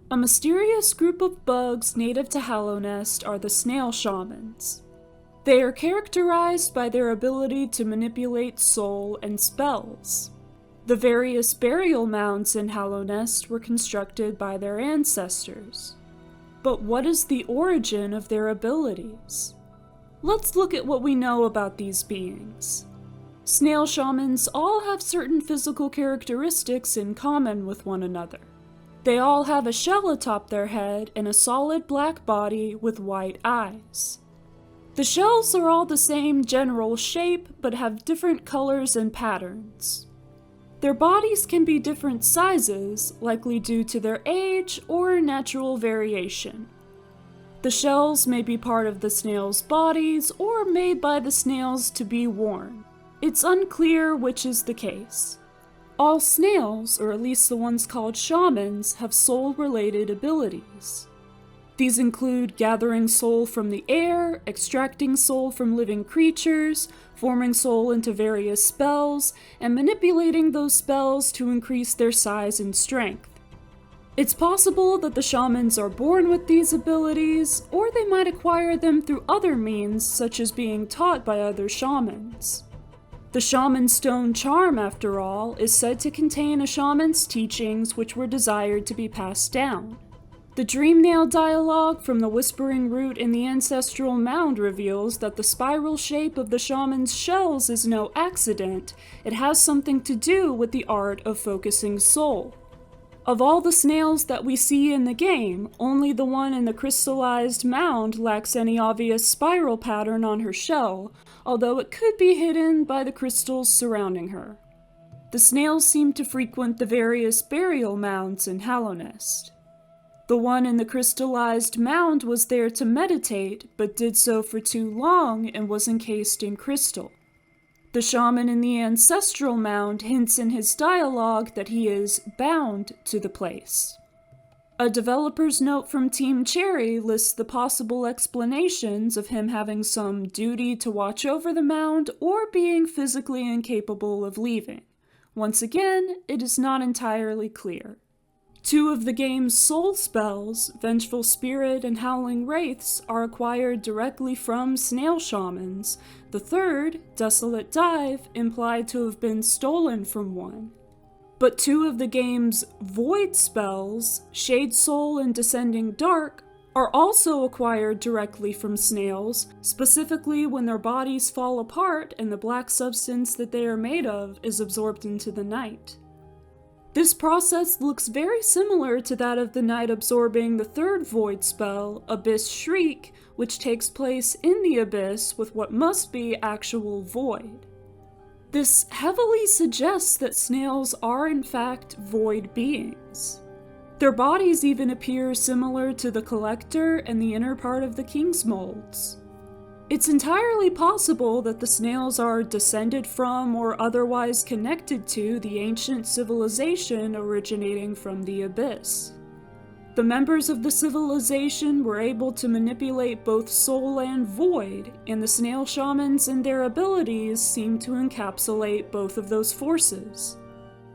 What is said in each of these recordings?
A mysterious group of bugs native to Hallownest are the Snail Shamans. They are characterized by their ability to manipulate soul and spells. The various burial mounds in Hallownest were constructed by their ancestors. But what is the origin of their abilities? Let's look at what we know about these beings. Snail Shamans all have certain physical characteristics in common with one another. They all have a shell atop their head and a solid black body with white eyes. The shells are all the same general shape, but have different colors and patterns. Their bodies can be different sizes, likely due to their age or natural variation. The shells may be part of the snails' bodies or made by the snails to be worn. It's unclear which is the case. All snails, or at least the ones called shamans, have soul-related abilities. These include gathering soul from the air, extracting soul from living creatures, forming soul into various spells, and manipulating those spells to increase their size and strength. It's possible that the shamans are born with these abilities, or they might acquire them through other means, such as being taught by other shamans. The Shaman Stone charm, after all, is said to contain a shaman's teachings which were desired to be passed down. The dream nail dialogue from the Whispering Root in the Ancestral Mound reveals that the spiral shape of the shaman's shells is no accident. It has something to do with the art of focusing soul. Of all the snails that we see in the game, only the one in the crystallized mound lacks any obvious spiral pattern on her shell, although it could be hidden by the crystals surrounding her. The snails seem to frequent the various burial mounds in Hallownest. The one in the crystallized mound was there to meditate, but did so for too long and was encased in crystal. The shaman in the ancestral mound hints in his dialogue that he is bound to the place. A developer's note from Team Cherry lists the possible explanations of him having some duty to watch over the mound or being physically incapable of leaving. Once again, it is not entirely clear. Two of the game's soul spells, Vengeful Spirit and Howling Wraiths, are acquired directly from Snail Shamans. The third, Desolate Dive, implied to have been stolen from one. But two of the game's void spells, Shade Soul and Descending Dark, are also acquired directly from snails, specifically when their bodies fall apart and the black substance that they are made of is absorbed into the night. This process looks very similar to that of the knight absorbing the third void spell, Abyss Shriek, which takes place in the abyss with what must be actual void. This heavily suggests that snails are in fact void beings. Their bodies even appear similar to the collector and the inner part of the king's molds. It's entirely possible that the snails are descended from or otherwise connected to the ancient civilization originating from the abyss. The members of the civilization were able to manipulate both soul and void, and the snail shamans and their abilities seem to encapsulate both of those forces.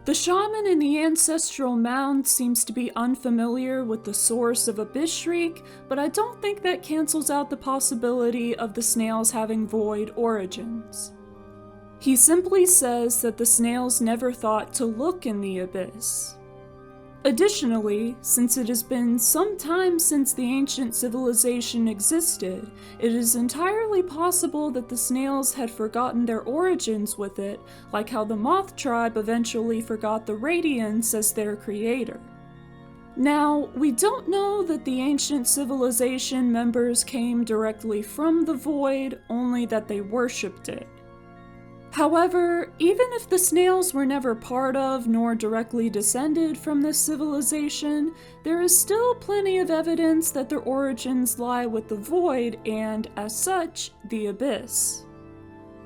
The shaman in the ancestral mound seems to be unfamiliar with the source of Abyss Shriek, but I don't think that cancels out the possibility of the snails having void origins. He simply says that the snails never thought to look in the abyss. Additionally, since it has been some time since the ancient civilization existed, it is entirely possible that the snails had forgotten their origins with it, like how the moth tribe eventually forgot the Radiants as their creator. Now, we don't know that the ancient civilization members came directly from the void, only that they worshipped it. However, even if the snails were never part of nor directly descended from this civilization, there is still plenty of evidence that their origins lie with the void and, as such, the abyss.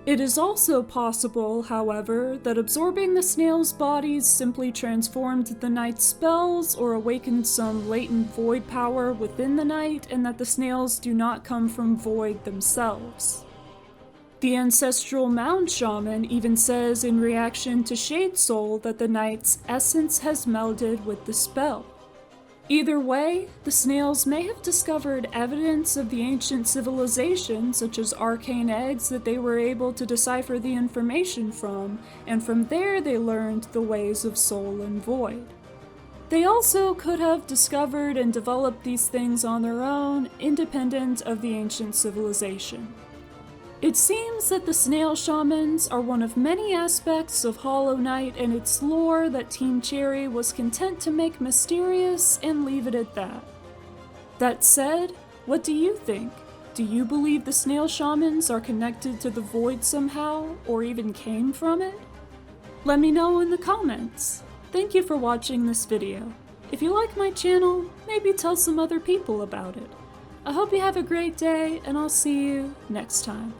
It is also possible, however, that absorbing the snails' bodies simply transformed the knight's spells or awakened some latent void power within the knight, and that the snails do not come from void themselves. The ancestral mound shaman even says in reaction to Shade Soul that the knight's essence has melded with the spell. Either way, the snails may have discovered evidence of the ancient civilization, such as arcane eggs that they were able to decipher the information from, and from there they learned the ways of soul and void. They also could have discovered and developed these things on their own, independent of the ancient civilization. It seems that the Snail Shamans are one of many aspects of Hollow Knight and its lore that Team Cherry was content to make mysterious and leave it at that. That said, what do you think? Do you believe the Snail Shamans are connected to the void somehow, or even came from it? Let me know in the comments. Thank you for watching this video. If you like my channel, maybe tell some other people about it. I hope you have a great day, and I'll see you next time.